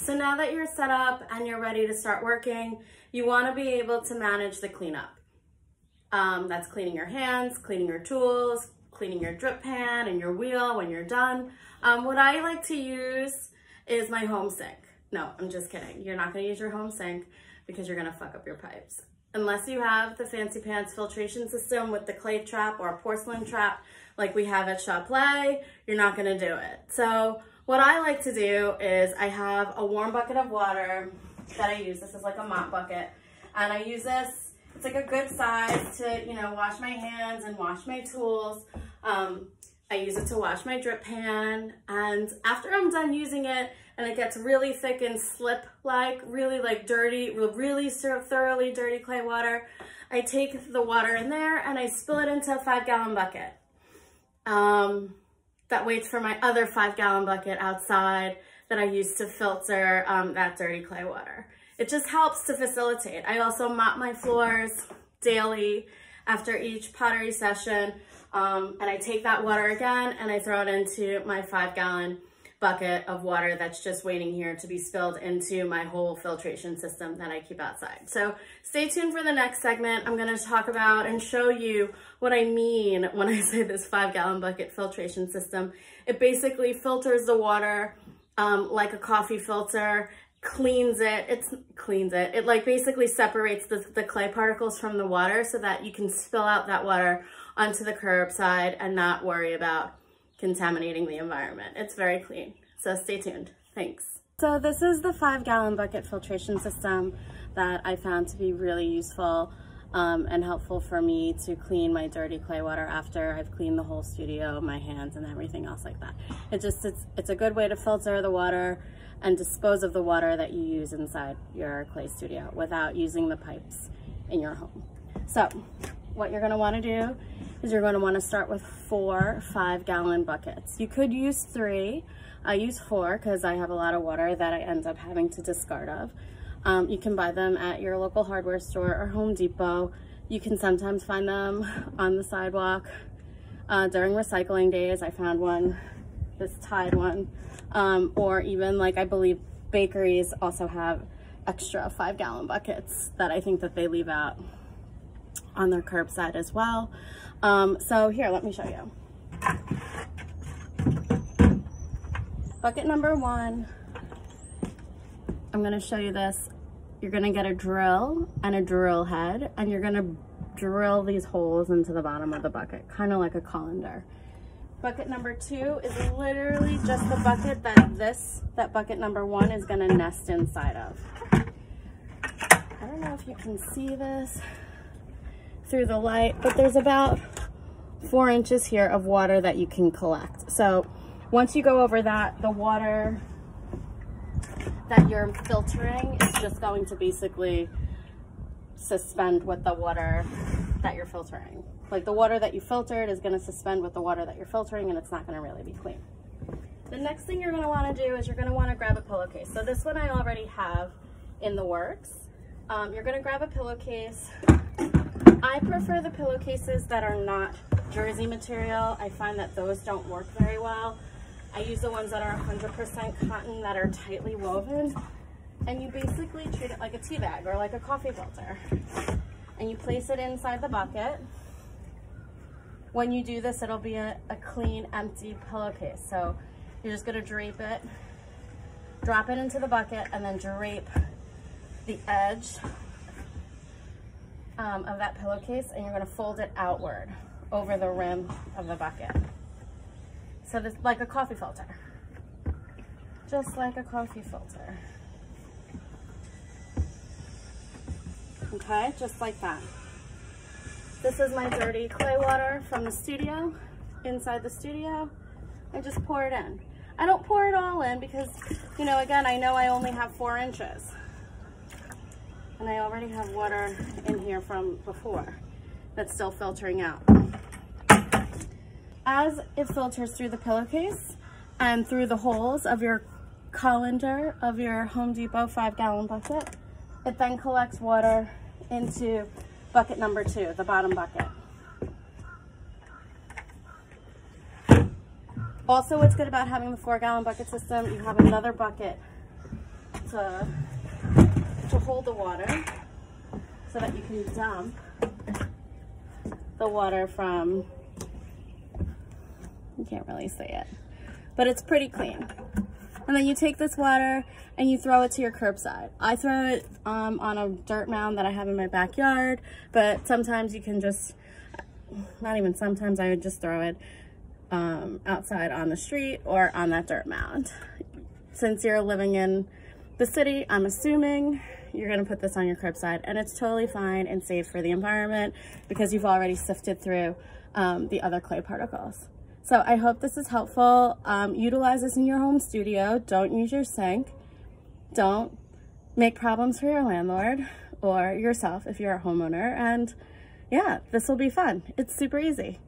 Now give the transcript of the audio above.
So now that you're set up and you're ready to start working, you want to be able to manage the cleanup. That's cleaning your hands, cleaning your tools, cleaning your drip pan and your wheel when you're done. What I like to use is my home sink. No, I'm just kidding. You're not gonna use your home sink because you're gonna fuck up your pipes. Unless you have the fancy pants filtration system with the clay trap or a porcelain trap like we have at Chapelet, you're not gonna do it. So what I like to do is I have a warm bucket of water that I use. This is like a mop bucket. And I use this, it's like a good size to, you know, wash my hands and wash my tools. I use it to wash my drip pan. And after I'm done using it and it gets really thick and slip-like, really like dirty, really thoroughly dirty clay water, I take the water in there and I spill it into a 5-gallon bucket. That waits for my other 5-gallon bucket outside that I use to filter that dirty clay water. It just helps to facilitate. I also mop my floors daily after each pottery session, and I take that water again and I throw it into my 5-gallon bucket of water that's just waiting here to be spilled into my whole filtration system that I keep outside. So stay tuned for the next segment. I'm gonna talk about and show you what I mean when I say this 5-gallon bucket filtration system. It basically filters the water like a coffee filter, cleans it. It like basically separates the clay particles from the water so that you can spill out that water onto the curbside and not worry about contaminating the environment. It's very clean. So stay tuned. Thanks. So this is the 5-gallon bucket filtration system that I found to be really useful and helpful for me to clean my dirty clay water after I've cleaned the whole studio, my hands and everything else like that. It's a good way to filter the water and dispose of the water that you use inside your clay studio without using the pipes in your home. So what you're gonna wanna do is you're gonna wanna start with 4 5-gallon buckets. You could use 3. I use 4 because I have a lot of water that I end up having to discard of. You can buy them at your local hardware store or Home Depot. You can sometimes find them on the sidewalk. During recycling days, I found one, this Tide one, or even like I believe bakeries also have extra 5-gallon buckets that I think that they leave out on their curbside as well. So here, let me show you. Bucket number 1, I'm gonna show you this. You're gonna get a drill and a drill head, and you're gonna drill these holes into the bottom of the bucket, kind of like a colander. Bucket number 2 is literally just the bucket that bucket number 1 is gonna nest inside of. I don't know if you can see this through the light, but there's about 4 inches here of water that you can collect. So once you go over that, the water that you're filtering is just going to basically suspend with the water that you're filtering. Like the water that you filtered is gonna suspend with the water that you're filtering, and it's not gonna really be clean. The next thing you're gonna wanna do is you're gonna wanna grab a pillowcase. So this one I already have in the works. You're gonna grab a pillowcase. I prefer the pillowcases that are not jersey material. I find that those don't work very well. I use the ones that are 100% cotton that are tightly woven. And you basically treat it like a tea bag or like a coffee filter. And you place it inside the bucket. When you do this, it'll be a clean, empty pillowcase. So you're just gonna drape it, drop it into the bucket, and then drape the edge of that pillowcase, and you're gonna fold it outward over the rim of the bucket. So this, like a coffee filter, just like a coffee filter. Okay, just like that. This is my dirty clay water from the studio, inside the studio. I just pour it in. I don't pour it all in because, you know, again, I know I only have 4 inches. And I already have water in here from before that's still filtering out. As it filters through the pillowcase and through the holes of your colander of your Home Depot 5-gallon bucket, it then collects water into bucket number 2, the bottom bucket. Also, what's good about having the 4-gallon bucket system, you have another bucket to hold the water so that you can dump the water from, you can't really see it, but it's pretty clean. And then you take this water and you throw it to your curbside. I throw it on a dirt mound that I have in my backyard, but sometimes you can just, not even sometimes, I would just throw it outside on the street or on that dirt mound. Since you're living in the city, I'm assuming you're gonna put this on your curbside, and it's totally fine and safe for the environment because you've already sifted through the other clay particles. So I hope this is helpful. Utilize this in your home studio. Don't use your sink. Don't make problems for your landlord or yourself if you're a homeowner. And yeah, this will be fun. It's super easy.